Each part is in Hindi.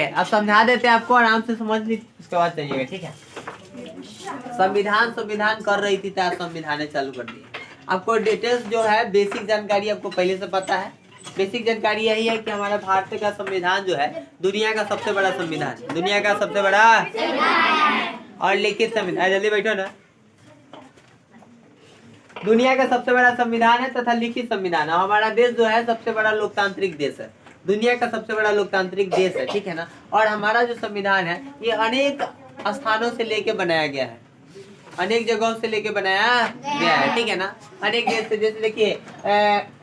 अब समझा देते हैं आपको, आराम से समझ ली उसके बाद चाहिएगा, ठीक है। संविधान कर रही थी तो आप संविधान चालू कर दिए। आपको डिटेल्स जो है बेसिक जानकारी आपको पहले से पता है। बेसिक जानकारी यही है कि हमारा भारत का संविधान जो है दुनिया का सबसे बड़ा संविधान, दुनिया का सबसे बड़ा और लिखित संविधान। जल्दी बैठो ना। दुनिया का सबसे बड़ा संविधान है तथा लिखित संविधान है। हमारा देश जो है सबसे बड़ा लोकतांत्रिक देश है, दुनिया का सबसे बड़ा लोकतांत्रिक देश है, ठीक है ना। और हमारा जो संविधान है ये अनेक स्थानों से लेके बनाया गया है, अनेक जगहों से लेके बनाया गया है, ठीक है ना। अनेक देश से, जैसे देखिए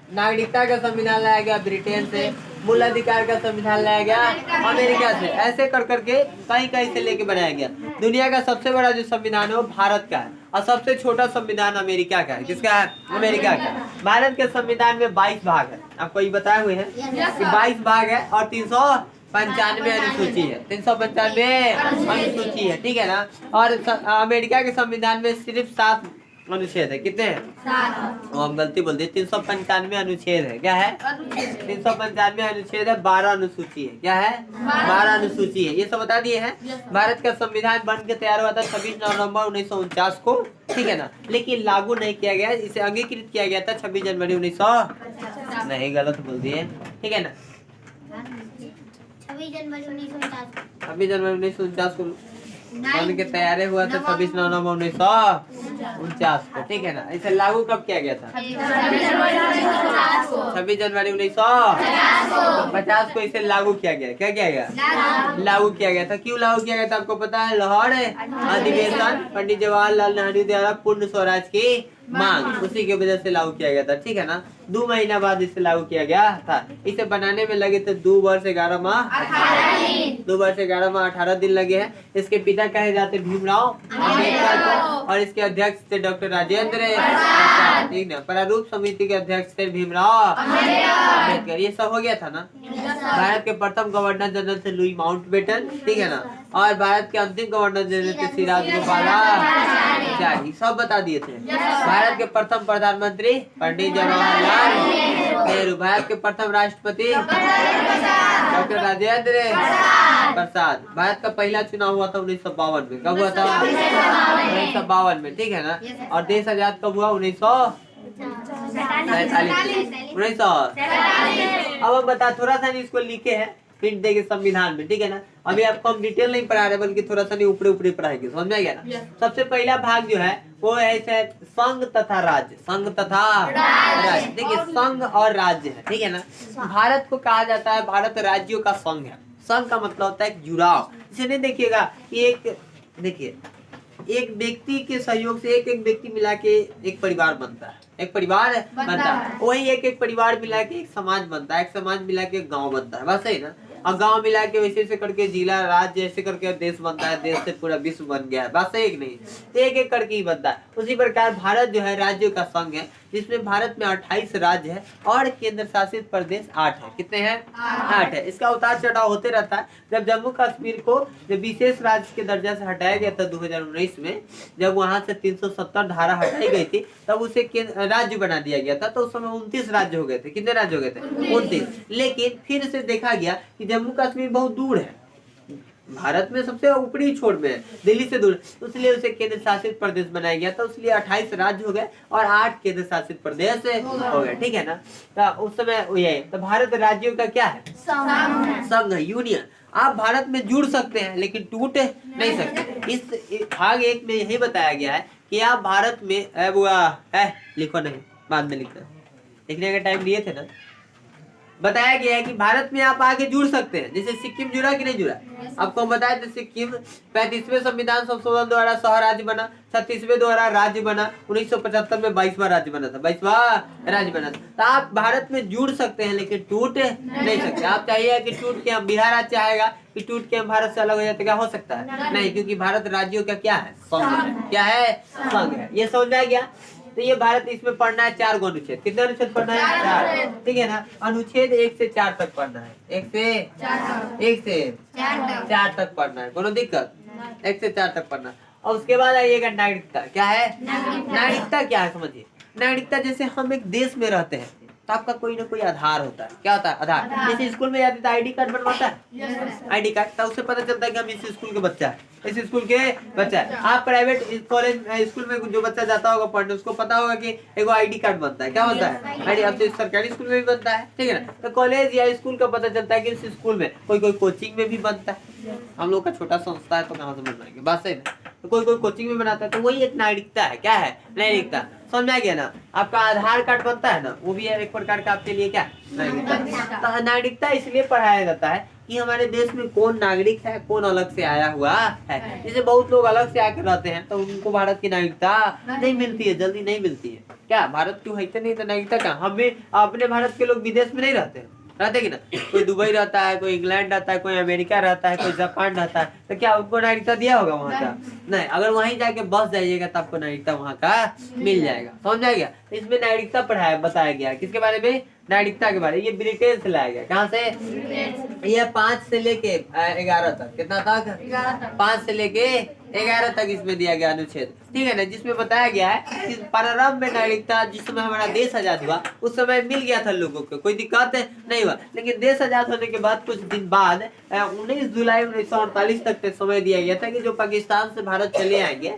नागरिकता का संविधान लाया गया ब्रिटेन से, मूल अधिकार का संविधान लाया गया अमेरिका से, ऐसे कर करके कहीं कहीं से लेके बनाया गया। दुनिया का सबसे बड़ा जो संविधान है वो भारत का है और सबसे छोटा संविधान अमेरिका का है। किसका है? अमेरिका का। भारत के संविधान में 22 भाग है, आपको ये बताए हुए हैं कि 22 भाग है और 395 अनुसूची है, 395 अनुसूची है, ठीक है ना। और अमेरिका के संविधान में सिर्फ 7 अनुच्छेद है। कितने हैं? हम गलती बोल दिए, 395 अनुच्छेद है। क्या है? 395 अनुच्छेद है, 12 अनुसूची है। क्या है? 12 अनुसूची है। ये सब बता दिए हैं। भारत का संविधान बन के तैयार हुआ था 26 नवंबर 1949 को, ठीक है ना। लेकिन लागू नहीं किया गया, इसे अंगीकृत किया गया था 26 जनवरी 1900 नहीं, गलत बोल दिए, ठीक है ना। 26 जनवरी 1949 को बन के तैयार हुआ था 26 नवंबर 1949 को, ठीक है ना। इसे लागू कब किया गया था? 26 जनवरी 1950 को इसे लागू किया गया। क्या किया गया? लागू किया गया था। क्यों लागू किया गया था आपको पता है? लाहौर अधिवेशन, पंडित जवाहरलाल नेहरू द्वारा पूर्ण स्वराज की मांग, उसी की वजह से लागू किया गया था, ठीक है ना। 2 महीना बाद इसे लागू किया गया था। इसे बनाने में लगे थे 2 वर्ष 11 माह 2 वर्ष 11 माह 18 दिन लगे हैं। इसके पिता कहे जाते भीमराव अम्बेडकर और इसके अध्यक्ष थे डॉक्टर राजेंद्र प्रसाद, ठीक ना। प्रारूप समिति के अध्यक्ष थे भीमराव अम्बेडकर। ये सब हो गया था ना। भारत के प्रथम गवर्नर जनरल थे लुई माउंटबेटन, ठीक है ना। और भारत के अंतिम गवर्नर जनरल थे श्री राजगोपालाचारी, सब बता दिए थे। भारत के प्रथम प्रधानमंत्री पंडित जवाहरलाल नेहरू, भारत के प्रथम राष्ट्रपति डॉक्टर राजेंद्र प्रसाद। भारत का पहला चुनाव हुआ था 1952 में। कब हुआ था? 1952 में, ठीक है ना। और देश आजाद कब हुआ? 1947। अब हम बता, थोड़ा सा इसको लिखे हैं हिंट देंगे संविधान में, ठीक है ना। अभी आपको हम डिटेल नहीं पढ़ा रहे बल्कि थोड़ा सा नहीं ऊपरी ऊपरी पढ़ाएंगे, समझ में आ गया ना। सबसे पहला भाग जो है वो है संघ तथा राज्य। संघ तथा राज्य, देखिए संघ और राज्य है, ठीक है ना। भारत को कहा जाता है भारत राज्यों का संघ है। संघ का मतलब होता है जुड़ाव। इसे नहीं देखिएगा, देखिए एक व्यक्ति के सहयोग से एक व्यक्ति मिला के एक परिवार बनता है, एक परिवार बनता है। वही एक परिवार मिला के एक समाज बनता है, एक समाज मिला के एक गाँव बनता है, बस सही ना। और गांव मिला के वैसे ऐसे करके जिला, राज्य, ऐसे करके देश बनता है, देश से पूरा विश्व बन गया है, बात सही नहीं। एक एक करके ही बनता है। उसी प्रकार भारत जो है राज्यों का संघ है, जिसमें भारत में 28 राज्य है और केंद्र शासित प्रदेश 8 है। कितने हैं? 8 है। इसका उतार चढ़ाव होते रहता है। जब जम्मू कश्मीर को जब विशेष राज्य के दर्जा से हटाया गया था 2019 में, जब वहां से 370 धारा हटाई गई थी, तब उसे राज्य बना दिया गया था। तो उस समय 29 राज्य हो गए थे। कितने राज्य हो गए थे? 29। लेकिन फिर से देखा गया कि जम्मू कश्मीर बहुत दूर है, भारत में सबसे ऊपरी छोर में है, दिल्ली से दूर, इसलिए उसे केंद्र शासित प्रदेश बनाया गया था। इसलिए 28 राज्य हो गए और 8 केंद्र शासित प्रदेश हो गए, ठीक है ना। तो उस समय ये तो भारत राज्यों का क्या है? संघ, यूनियन। आप भारत में जुड़ सकते हैं लेकिन टूट नहीं सकते। इस भाग 1 में यही बताया गया है कि आप भारत में लिखो नहीं, बाद में लिखने का टाइम दिए थे ना। बताया गया है कि भारत में आप आगे जुड़ सकते हैं। जैसे सिक्किम जुड़ा कि नहीं जुड़ा? आपको हम बताया था सिक्किम 35वें संविधान संशोधन द्वारा सह राज्य बना, 36वें द्वारा राज्य बना, 1975 में 22वां राज्य बना था, 22वां राज्य बना था। तो आप भारत में जुड़ सकते हैं लेकिन टूट नहीं सकते। आप चाहिए कि टूट के हम बिहार राज्य चाहेगा कि टूट के हम भारत से अलग हो जाते, क्या हो सकता है? नहीं, क्योंकि भारत राज्यों का क्या है? संघ है। क्या है? संघ है। ये समझ में आ गया। तो ये भारत, इसमें पढ़ना है 4 अनुच्छेद। कितने अनुच्छेद पढ़ना है? 4, ठीक है ना। अनुच्छेद 1 से 4 तक पढ़ना है। 1 से 4 तक पढ़ना है, कोनो दिक्कत? 1 से 4 तक पढ़ना। और उसके बाद आइएगा नागरिकता। क्या है? नागरिकता क्या है समझिए। नागरिकता जैसे हम एक देश में रहते हैं, तो आपका कोई ना कोई आधार होता है। क्या होता है? आधार। जैसे स्कूल में जाते तो आईडी कार्ड बनवाता है, आईडी कार्ड, तो उससे पता चलता है कि हम इस स्कूल के बच्चा है, इस स्कूल के बच्चा है। आप प्राइवेट कॉलेज स्कूल में जो बच्चा जाता होगा पढ़ने, उसको पता होगा कि एगो आईडी कार्ड बनता है। क्या बनता है? आईडी। अब तो सरकारी स्कूल में भी बनता है, ठीक है ना। तो कॉलेज या स्कूल का पता चलता है कि इस स्कूल में, कोई कोचिंग में भी बनता है। हम लोग का छोटा संस्था है तो कहाँ से बनवाएंगे, बात सही ना। तो कोई कोचिंग में बनाता है, तो वही एक नागरिकता है। क्या है? नागरिकता। समझ आ गया ना। आपका आधार कार्ड बनता है ना, वो भी है एक प्रकार का आपके लिए क्या? नागरिकता। तो नागरिकता इसलिए पढ़ाया जाता है कि हमारे देश में कौन नागरिक है, कौन अलग से आया हुआ है। जैसे बहुत लोग अलग से आकर रहते हैं तो उनको भारत की नागरिकता नहीं मिलती है, जल्दी नहीं मिलती है। क्या भारत क्यों है? नहीं तो नागरिकता क्या? हमें अपने भारत के लोग विदेश में नहीं रहते हैं, रहते कि ना। कोई दुबई रहता है, कोई इंग्लैंड रहता है, कोई अमेरिका रहता है, कोई जापान रहता है, तो क्या उनको नागरिकता दिया होगा वहाँ का? नहीं। अगर वहीं जाके बस जाइएगा तो आपको नागरिकता वहाँ का मिल जाएगा। समझ आ गया? तो इसमें नागरिकता पढ़ाया बताया गया। किसके बारे में? नागरिकता के बारे में। ये ब्रिटेन से लाया गया। कहाँ से? ये 5 से लेके 11 तक। कितना तक? 5 से लेके 11 तक इसमें दिया गया अनुच्छेद, ठीक है ना। जिसमें बताया गया है कि प्रारंभ में नागरिकता जिस समय हमारा देश आजाद हुआ उस समय मिल गया था लोगों को, कोई दिक्कत नहीं हुआ। लेकिन देश आजाद होने के बाद कुछ दिन बाद 19 जुलाई 1948 तक समय दिया गया था कि जो पाकिस्तान से भारत चले आएंगे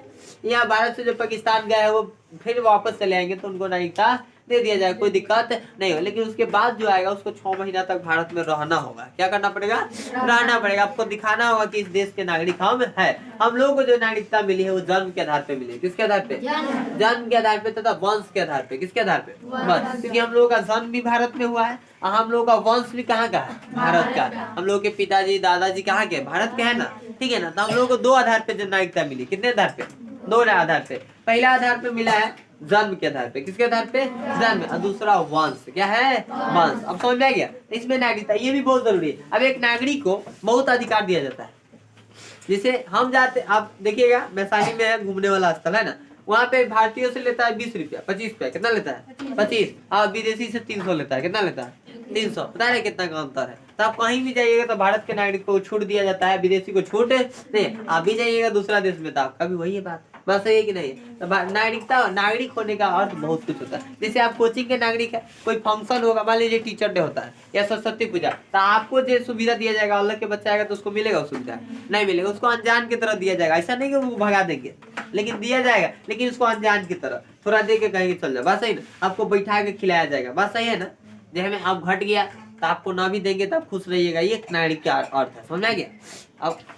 या भारत से जो पाकिस्तान गए हैं वो फिर वापस चले आएंगे तो उनको नागरिकता दे दिया जाए, कोई दिक्कत नहीं हो। लेकिन उसके बाद जो आएगा उसको 6 महीना तक भारत में रहना होगा। क्या करना पड़ेगा? रहना पड़ेगा। आपको दिखाना होगा कि इस देश के नागरिक हम है। हम लोगों को जो नागरिकता मिली है वो जन्म के आधार पे मिली है। किसके आधार पे? जन्म के आधार पे तथा वंश के आधार पे। किसके आधार पे? वंश। क्योंकि हम लोगों का जन्म भी भारत में हुआ है और हम लोगों का वंश भी कहाँ का है? भारत का। हम लोग के पिताजी दादाजी कहाँ के? भारत के है ना, ठीक है ना। तो हम लोग को 2 आधार पे जो नागरिकता मिली। कितने आधार पे? 2 आधार पे। पहला आधार पे मिला है जन्म के आधार पे। किसके आधार पे? जन्म। और दूसरा वंश। क्या है? वंश। अब समझ में आ गया? इसमें नागरिकता ये भी बहुत जरूरी है। अब एक नागरिक को बहुत अधिकार दिया जाता है। जैसे हम जाते, आप देखिएगा वैशाली में है घूमने वाला स्थल है ना, वहाँ पे भारतीयों से लेता है 20 रुपया, 25 रुपया। कितना लेता है? 25। और विदेशी से 300 लेता है। कितना लेता है? 300। पता है कितना का अंतर है? तो आप कहीं भी जाइएगा तो भारत के नागरिक को छूट दिया जाता है, विदेशी को छूट नहीं। आप भी जाइएगा दूसरा देश में तो आपका भी वही है बात। बस सही है कि नहीं? तो नागरिकता, नागरिक होने का अर्थ बहुत कुछ होता है। जैसे आप कोचिंग के नागरिक है, कोई फंक्शन होगा, मान लीजिए टीचर डे होता है या सरस्वती पूजा, तो आपको जो सुविधा दिया जाएगा, अलग के बच्चा आएगा तो उसको मिलेगा सुविधा? नहीं मिलेगा। उसको अनजान की तरह दिया जाएगा। ऐसा नहीं कि वो भगा देंगे, लेकिन दिया जाएगा, लेकिन उसको अनजान की तरह थोड़ा दे के कहीं चल जाए। बात सही ना? आपको बैठा के खिलाया जाएगा। बात सही है ना? जैसे में आप घट गया तो आपको ना भी देंगे तो आप खुश रहिएगा। ये नागरिक का अर्थ है। समझ आ गया?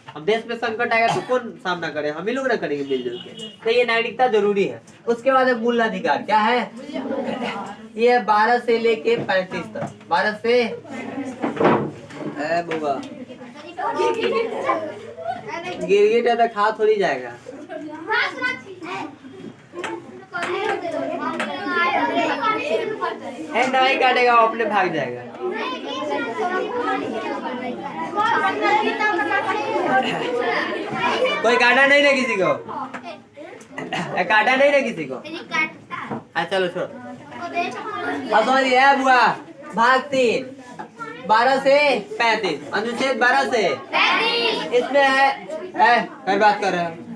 अब देश में संकट आएगा तो कौन सामना करे? हम ही लोग ना करेंगे मिलजुल के। तो ये नागरिकता जरूरी है। उसके बाद मूल अधिकार। क्या है? ये 12 से लेके 35 तक। 12 से गिरगिट है तो खा थोड़ी जाएगा। नहीं काटेगा, वो अपने भाग जाएगा। कोई काटा नहीं ना किसी को? काटा नहीं ना किसी को? चलो छोड़ो। समझिए बुआ, भाग 3 12 से 35, अनुच्छेद 12 से 35 इसमें है कर बात कर रहे हैं।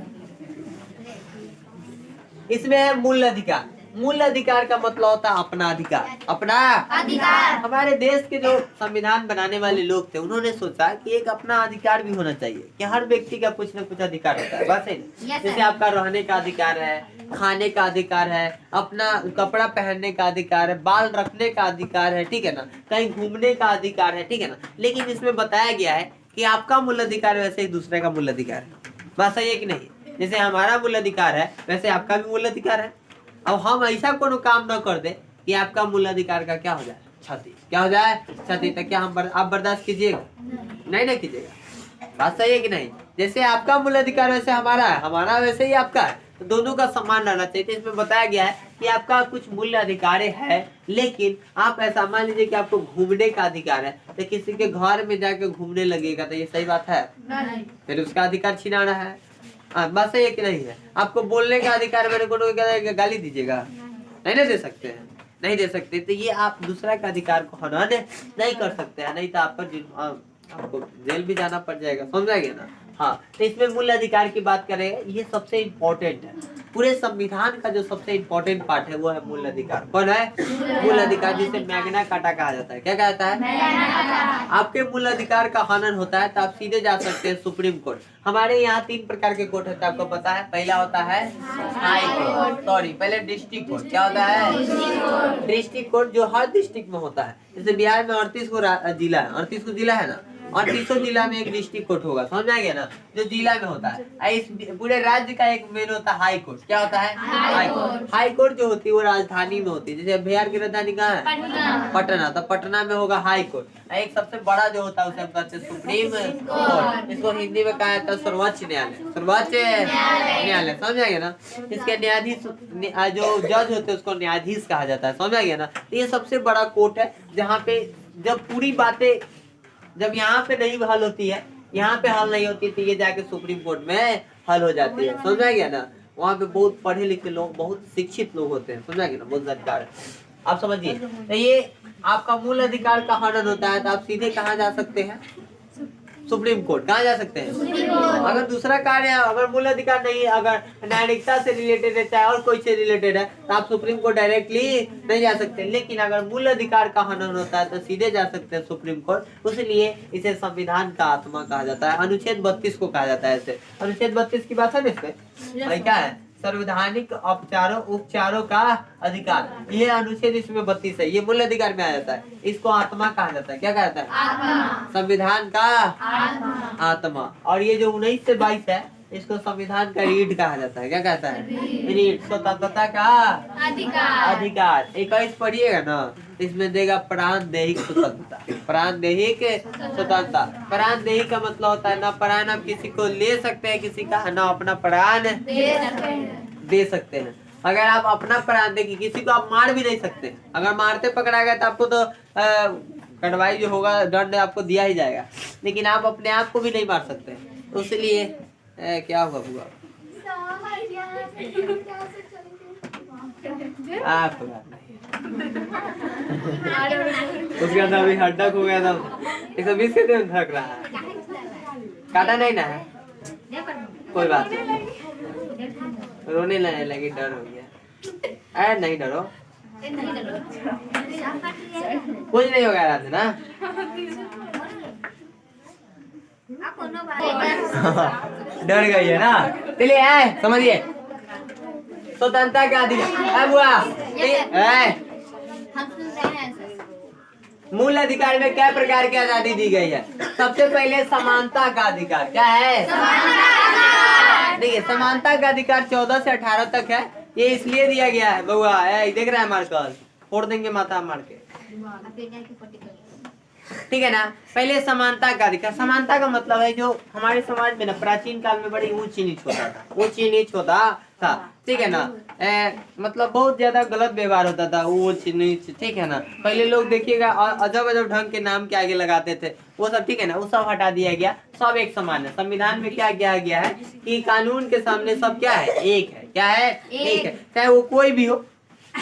इसमें है मूल अधिकार। मूल अधिकार का मतलब होता है अपना अधिकार। अपना अधिकार। हमारे देश के जो संविधान बनाने वाले लोग थे उन्होंने सोचा कि एक अपना अधिकार भी होना चाहिए, कि हर व्यक्ति का कुछ न कुछ अधिकार होता है। बस है जैसे आपका रहने का अधिकार है, खाने का अधिकार है, अपना कपड़ा पहनने का अधिकार है, बाल रखने का अधिकार है, ठीक है ना, कहीं घूमने का अधिकार है, ठीक है ना। लेकिन इसमें बताया गया है कि आपका मूल अधिकार वैसे ही दूसरे का मूल अधिकार है। बात सही है कि नहीं? जैसे हमारा मूल अधिकार है वैसे आपका भी मूल अधिकार है। अब हम ऐसा कोनो काम न कर दे कि आपका मूल अधिकार का क्या हो जाए? क्षति। क्या हो जाए? क्षति। तो क्या आप बर्दाश्त कीजिएगा? नहीं ना कीजिएगा। बात सही है कि नहीं? जैसे आपका मूल अधिकार वैसे हमारा है, हमारा वैसे ही आपका है, तो दोनों का सम्मान रहना चाहिए। तो इसमें बताया गया है कि आपका कुछ मूल्य अधिकार है, लेकिन आप ऐसा मान लीजिए कि आपको घूमने का अधिकार है, तो किसी के घर में जाके घूमने लगेगा तो ये सही बात है? फिर उसका अधिकार छिनाना है। बस ये कि नहीं है? आपको बोलने का अधिकार, मेरे को गाली दीजिएगा? नहीं ना दे सकते हैं, नहीं दे सकते। तो ये आप दूसरा का अधिकार को हनन नहीं कर सकते हैं, नहीं तो आप पर आपको जेल भी जाना पड़ जाएगा। समझा गया ना? हाँ, तो इसमें मूल अधिकार की बात करें, ये सबसे इम्पोर्टेंट है। पूरे संविधान का जो सबसे इम्पोर्टेंट पार्ट है वो है मूल अधिकार। कौन है? मूल अधिकार, जिसे मैग्ना कार्टा कहा जाता है। क्या कहता है? आपके मूल अधिकार का हनन होता है तो आप सीधे जा सकते हैं सुप्रीम कोर्ट। हमारे यहाँ 3 प्रकार के कोर्ट होते हैं, आपको पता है। पहला होता है हाई कोर्ट, सॉरी पहले डिस्ट्रिक्ट कोर्ट। क्या होता है? डिस्ट्रिक्ट कोर्ट, जो हर डिस्ट्रिक्ट में होता है। जैसे बिहार में 38 को जिला है, 38 को जिला है ना, 38 जिला में एक डिस्ट्रिक्ट कोर्ट होगा, समझ आ गया ना, जो जिला में होता है। इस पूरे राज्य का एक मेन होता है हाई कोर्ट। क्या होता है? High court. हाई कोर्ट जो होती है वो राजधानी में होती है। जैसे बिहार की राजधानी कहाँ है? पटना, तो पटना में होगा हाई कोर्ट। एक सबसे बड़ा जो होता है उसे हम कहते हैं सुप्रीम कोर्ट। इसको हिंदी में कहा जाता है सर्वोच्च न्यायालय। सर्वोच्च न्यायालय, समझ आ गया ना। इसके न्यायाधीश जो जज होते हैं उसको न्यायाधीश कहा जाता है, समझ आ गया ना। ये सबसे बड़ा कोर्ट है जहाँ पे जब पूरी बातें, जब यहाँ पे नहीं हल होती है, यहाँ पे हल नहीं होती, तो ये जाके सुप्रीम कोर्ट में हल हो जाती है, समझ आ गया ना। वहाँ पे बहुत पढ़े लिखे लोग, बहुत शिक्षित लोग होते हैं, समझ आ गया ना, बहुत अधिकार। आप समझिए, तो ये आपका मूल अधिकार का हनन होता है तो आप सीधे कहाँ जा सकते हैं? Supreme court. कहाँ जा सकते हैं? अगर दूसरा कार्य, अगर मूल अधिकार नहीं है, अगर न्यायिकता से रिलेटेड है, चाहे और कोई से रिलेटेड है, तो आप सुप्रीम कोर्ट डायरेक्टली नहीं जा सकते। लेकिन अगर मूल अधिकार का हनन होता है तो सीधे जा सकते हैं सुप्रीम कोर्ट। इसलिए इसे संविधान का आत्मा कहा जाता है। अनुच्छेद 32 को कहा जाता है ऐसे। अनुच्छेद 32 की बात है ना इसमें, क्या है? संवैधानिक उपचारों का अधिकार, ये अनुच्छेद इसमें 32 है। ये मूल अधिकार में आ जाता है। इसको आत्मा कहा जाता है। क्या कहता है? संविधान का आत्मा। और ये जो 19 से 22 है, इसको संविधान का रीढ़ कहा जाता है। क्या कहता है? रीढ़। स्वतंत्रता का अधिकार। 21 पढ़िएगा ना, इसमें देगा प्राणदैहिक स्वतंत्रता। प्राणदैहिक स्वतंत्रता। प्राणदैहिक का मतलब होता है ना प्राण आप किसी को ले सकते हैं, किसी का ना अपना प्राण दे सकते हैं। अगर आप अपना प्राण देंगे, किसी को आप मार भी नहीं सकते। अगर मारते पकड़ा गया तो आपको तो कटवाई जो होगा, दंड आपको दिया ही जाएगा। लेकिन आप अपने आप को भी नहीं मार सकते। तो इसलिए क्या हुआ बुआ? उसके अंदर अभी हड्डक हो गया था, 120 के दिन थक रहा है। काटा नहीं ना है, कोई बात नहीं। रोने लगी, डर हो गया। अरे नहीं डरो, कुछ नहीं होगा, रात ना। डर गई है ना, चलिए आए समझिए। स्वतंत्रता का अधिकार मूल अधिकार में क्या प्रकार की आजादी दी गई है? सबसे पहले समानता का अधिकार। क्या है? देखिए, समानता का अधिकार 14 से 18 तक है। ये इसलिए दिया गया है बउआ, देख रहा है मार्कर, फोड़ देंगे माथा मार के, ठीक है ना। पहले समानता का अधिकार। समानता का मतलब है जो हमारे समाज में ना प्राचीन काल में बड़ी ऊंच नीच होता था, ऊंच नीच होता था, ठीक है ना। मतलब बहुत ज्यादा गलत व्यवहार होता था, ऊंच नीच, ठीक है ना। पहले लोग देखिएगा अजब अजब ढंग के नाम के आगे लगाते थे, वो सब, ठीक है ना, वो सब हटा दिया गया। सब एक समान है। संविधान में क्या किया गया है कि कानून के सामने सब क्या है? एक है। क्या है? एक है। चाहे वो कोई भी हो,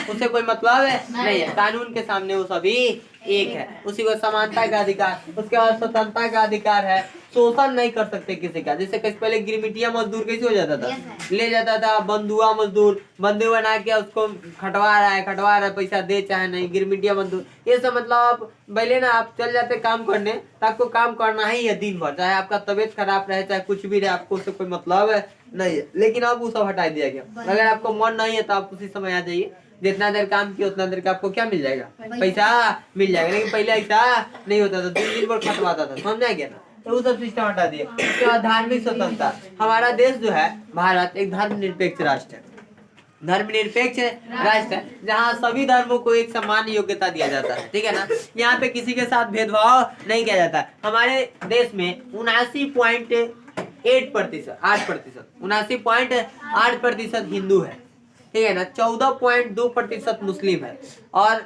उसे कोई मतलब नहीं है। कानून के सामने वो सभी एक है। उसी को समानता का अधिकार। उसके बाद स्वतंत्रता का अधिकार है। शोषण नहीं कर सकते किसी का। जैसे पहले गिरमिटिया मजदूर कैसे हो जाता था? ले जाता था बंधुआ मजदूर, बंधु बना के उसको खटवा रहा है, पैसा दे चाहे नहीं, गिरमिटिया मजदूर। ये सब मतलब पहले ना आप चल जाते काम करने, तो आपको काम करना ही है दिन भर, चाहे आपका तबीयत खराब रहे, चाहे कुछ भी रहे, आपको उससे कोई मतलब नहीं है। लेकिन अब वो सब हटा दिया गया। अगर आपको मन नहीं है तो आप उसी समय आ जाइए, जितना देर काम किया उतना देर का आपको क्या मिल जाएगा? पैसा मिल जाएगा। लेकिन पहले ऐसा नहीं होता था, दिन भर खटवाता था, समझ गया ना। तो वो सब सिस्टम हटा दिया। उसके बाद धार्मिक स्वतंत्रता। हमारा देश जो है भारत एक धर्मनिरपेक्ष राष्ट्र है। धर्मनिरपेक्ष राष्ट्र है जहाँ सभी धर्मों को एक समान योग्यता दिया जाता है, ठीक है ना। यहाँ पे किसी के साथ भेदभाव नहीं किया जाता। हमारे देश में 79.8%, 79.8% हिंदू है, ठीक है ना। 14.2% मुस्लिम है, और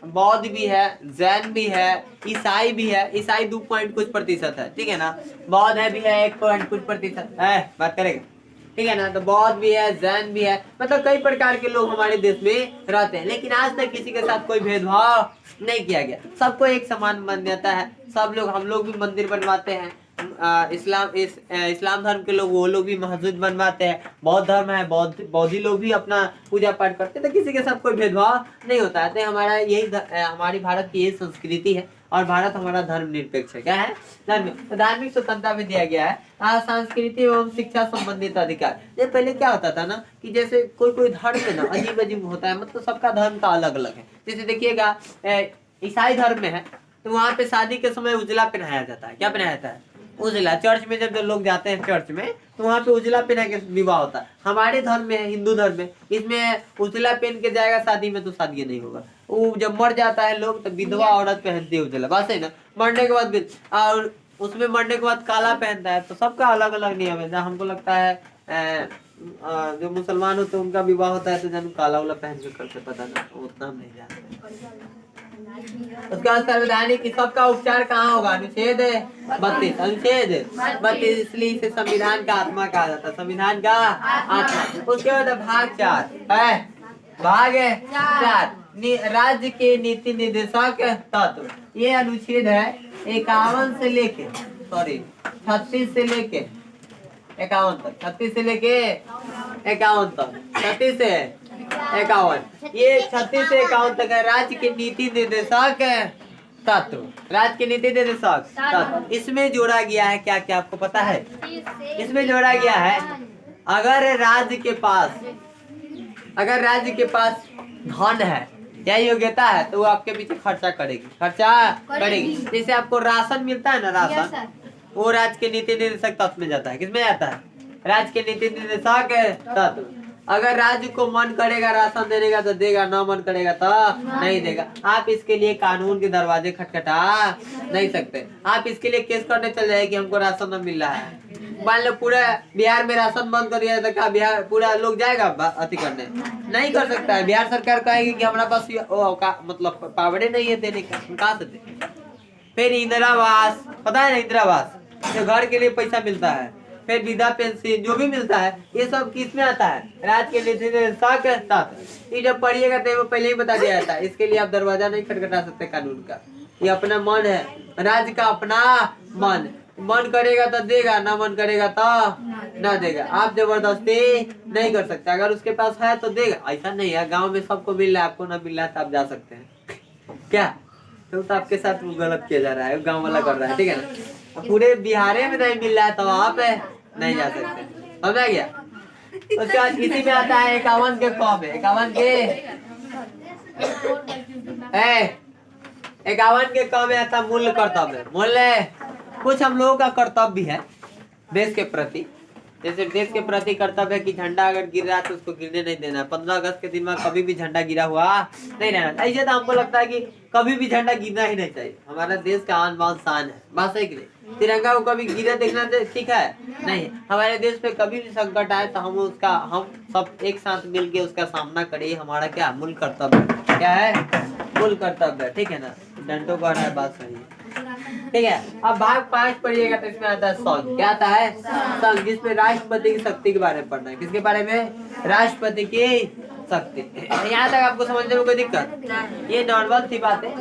बौद्ध भी है, जैन भी है, ईसाई भी है। ईसाई 2 कुछ प्रतिशत है, ठीक है ना। बौद्ध है भी है 1 कुछ प्रतिशत है, बात करेगा, ठीक है ना। तो बौद्ध भी है, जैन भी है, मतलब कई प्रकार के लोग हमारे देश में रहते हैं। लेकिन आज तक किसी के साथ कोई भेदभाव नहीं किया गया। सबको एक समान मान्यता है। सब लोग, हम लोग भी मंदिर बनवाते हैं, इस्लाम धर्म के लोग, वो लोग भी मस्जिद बनवाते हैं। बौद्ध धर्म है, बौद्धि लोग भी अपना पूजा पाठ करते हैं। तो किसी के साथ कोई भेदभाव नहीं होता है। तो हमारा यही हमारी भारत की यही संस्कृति है और भारत हमारा धर्म निरपेक्ष है। क्या है? धार्मिक स्वतंत्रता भी दिया गया है। सांस्कृतिक एवं शिक्षा संबंधित अधिकार। ये पहले क्या होता था ना कि जैसे कोई धर्म है ना अजीब अजीब होता है, मतलब सबका धर्म का अलग अलग है। जैसे देखिएगा ईसाई धर्म में है तो वहाँ पे शादी के समय उजला पहनाया जाता है। क्या पहनाया जाता है? उजला। चर्च में जब लोग जाते हैं चर्च में तो वहाँ पे उजला पहना के विवाह होता है। हमारे धर्म में है, हिंदू धर्म में, इसमें उजला पहन के जाएगा शादी में तो शादी नहीं होगा। वो जब मर जाता है लोग तो विधवा औरत पहनती है उजला, बस है ना। मरने के बाद भी और उसमें मरने के बाद काला पहनता है। तो सबका अलग अलग नियम है। हमको लगता है जो मुसलमान होते हैं उनका विवाह होता है तो जानू काला वाला पहन के करते, पता ना उतना हम नहीं जानते। उसके बाद संवैधानिक की सबका उपचार कहाँ होगा? अनुच्छेद 32। अनुच्छेद 32, इसलिए इसे संविधान का आत्मा कहा जाता है। संविधान का आत्मा। उसके बाद भाग 4 है। भाग 4 राज्य के नीति निर्देशक तत्व। ये अनुच्छेद है 51 से लेके 36 से लेके 51 तक। 36 से लेके 51 तक। 36 से 51, ये 36 से 51 तक है। राज्य के नीति निर्देशक तत्व। राज्य के नीति निर्देशक तत्व इसमें जोड़ा गया है क्या क्या आपको पता है? इसमें जोड़ा गया है अगर राज्य के पास धन है या योग्यता है तो वो आपके पीछे खर्चा करेगी। जैसे आपको राशन मिलता है ना, राशन, वो राज्य के नीति निर्देशक तत्व में जाता है। किसमें जाता है? राज्य के नीति निर्देशक तत्व। अगर राज्य को मन करेगा राशन देने का तो देगा, ना मन करेगा तो नहीं देगा। आप इसके लिए कानून के दरवाजे खटखटा नहीं सकते। आप इसके लिए केस करने चले जाए कि हमको राशन न मिल रहा है। मान लो पूरा बिहार में राशन बंद कर दिया तो क्या बिहार पूरा लोग जाएगा अति करने? नहीं कर सकता है। बिहार सरकार कहेगी कि हमारा पास मतलब पावड़े नहीं है देने का, कहाँ से दे? फिर इंदिरा आवास, पता है ना, इंदिरा आवास जो घर के लिए पैसा मिलता है, फिर विधवा पेंशन जो भी मिलता है, ये सब किस में आता है? राज्य के नीति निर्देशक तत्व। ये जब पढ़िएगा तो पहले ही बता दिया जाता है। इसके लिए आप दरवाजा नहीं खटखटा सकते कानून का। ये अपना मन है, राज्य का अपना मन करेगा तो देगा, ना मन करेगा तो ना देगा। आप जबरदस्ती नहीं कर सकते। अगर उसके पास है तो देगा। ऐसा नहीं है गाँव में सबको मिल रहा है, आपको ना मिल रहा है तो आप जा सकते हैं क्या? तो आपके साथ गलत किया जा रहा है, गाँव वाला कर रहा है, ठीक है ना। पूरे बिहार में नहीं मिल रहा है तो आप नहीं जा सकते। समझा गया? उसके बाद इसी में आता है 51 के कॉम है। 51 के कॉम में आता मूल्य कर्तव्य। मूल्य कुछ हम लोगों का कर्तव्य भी है देश के प्रति। जैसे देश के प्रति कर्तव्य है कि झंडा अगर गिर रहा है तो उसको गिरने नहीं देना। 15 अगस्त के दिन में कभी भी झंडा गिरा हुआ नहीं रहना। ऐसे तो हमको लगता है कि कभी भी झंडा गिरना ही नहीं चाहिए। हमारा देश का आन बान शान है, बात सही कि नहीं? तिरंगा को कभी गिरे देखना ठीक है? नहीं। हमारे देश पे कभी भी संकट आए तो हम सब एक साथ मिलके उसका सामना करें। हमारा क्या मूल कर्तव्य क्या है? मूल कर्तव्य, ठीक है ना। डंडों को हटाए, बात सही है, ठीक है। अब भाग 5 पढ़िएगा तो इसमें आता है संघ। क्या आता है? संघ, जिसमें राष्ट्रपति की शक्ति के बारे में पढ़ना है। किसके बारे में? राष्ट्रपति की शक्ति। यहाँ तक आपको समझने में कोई दिक्कत? ये नॉर्मल सी बात है।